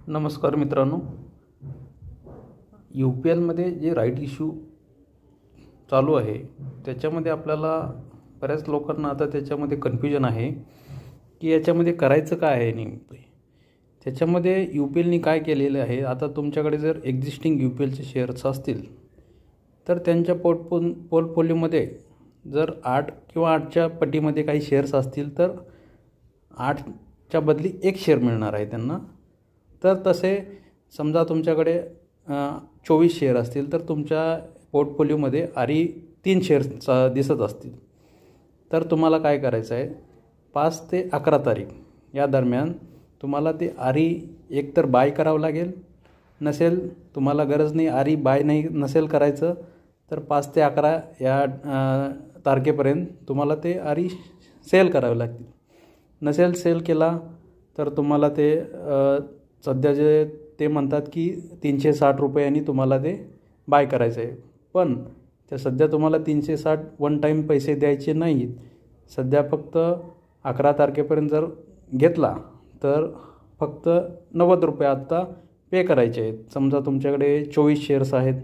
नमस्कार मित्रांनो, UPLमध्ये जे राईट इश्यू चालू आहे त्याच्यामध्ये आपल्याला बऱ्याच लोकांना आता त्याच्यामध्ये कन्फ्युजन आहे की याच्यामध्ये करायचं काय आहे नेमकं. त्याच्यामध्ये UPLनी काय केलेलं आहे, आता तुमच्याकडे जर एक्झिस्टिंग UPLचे शेअर्स असतील तर त्यांच्या पोर्टफोलिओमध्ये जर 8 किंवा 8च्या पटीमध्ये काही शेअर्स असतील तर 8च्या बदली 1 शेअर मिळणार आहे त्यांना. तर तसे समजा तुमच्याकडे 24 शेअर असतील तर तुमच्या पोर्टफोलिओमध्ये आरी 3 शेअर्स दिसत असतील तर तुम्हाला काय करायचं आहे, 5 ते 11 तारीख या दरम्यान तुम्हाला ते आरी एकतर बाय करावं लागेल, नसेल तुम्हाला गरज नाही आरी बाय नसेल करायचं तर 5 ते 11 या तारखेपर्यंत तुम्हाला ते आरी सेल करावे लागतील. नसेल सेल केला तर तुम्हाला ते सध्या जे ते म्हणतात की 360 रुपयांनी तुम्हाला ते बाय करायचं आहे, पण त्या सध्या तुम्हाला 360 वन टाईम पैसे द्यायचे नाहीत. सध्या फक्त 11 तारखेपर्यंत जर घेतला तर फक्त 90 रुपये आत्ता पे करायचे आहेत. समजा तुमच्याकडे 24 शेअर्स आहेत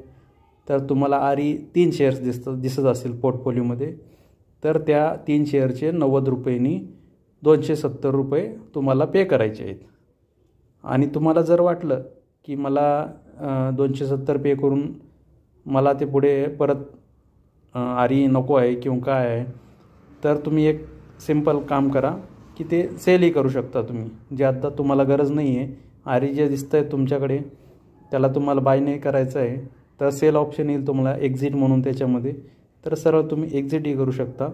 तर तुम्हाला आरी 3 शेअर्स दिसत असतील पोर्टफोलिओमध्ये, तर त्या 3 शेअरचे 90 रुपयांनी 270 रुपये तुम्हाला पे करायचे आहेत. आणि तुम्हाला जर वाटलं की मला 270 पे करून मला ते पुढे परत आरी नको आहे किंवा काय आहे, तर तुम्ही एक सिंपल काम करा की ते सेलही करू शकता तुम्ही. जे आत्ता तुम्हाला गरज नाही आहे, आरी जे दिसतं आहे तुमच्याकडे त्याला तुम्हाला बाय नाही करायचं आहे तर सेल ऑप्शन येईल तुम्हाला एक्झिट म्हणून त्याच्यामध्ये, तर सरळ तुम्ही एक्झिटही करू शकता,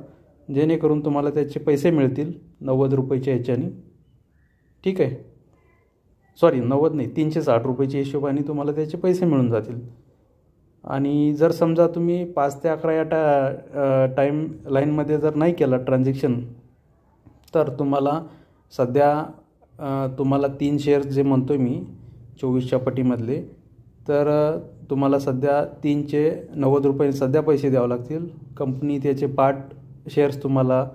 जेणेकरून तुम्हाला त्याचे पैसे मिळतील 90 रुपयाच्या ह्याच्याने. ठीक आहे, सॉरी 90 नाही 360 रुपयाच्या हिशोबाने तुम्हाला त्याचे पैसे मिळून जातील. आणि जर समजा तुम्ही 5 ते 11 या टाईम लाईनमध्ये जर नाही केला ट्रान्झॅक्शन तर तुम्हाला सध्या तुम्हाला 3 शेअर्स जे म्हणतो आहे मी 24च्या पटीमधले, तर तुम्हाला सध्या 3चे 90 रुपये सध्या पैसे द्यावे लागतील. कंपनी त्याचे पार्ट शेअर्स तुम्हाला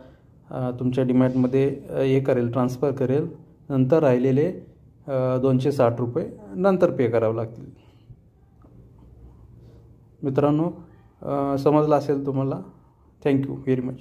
तुमच्या डीमॅटमध्ये हे करेल, ट्रान्सफर करेल. नंतर राहिलेले 260 रुपये नंतर पे करावे लागतील. मित्रांनो, समजलं असेल तुम्हाला. Thank you very much.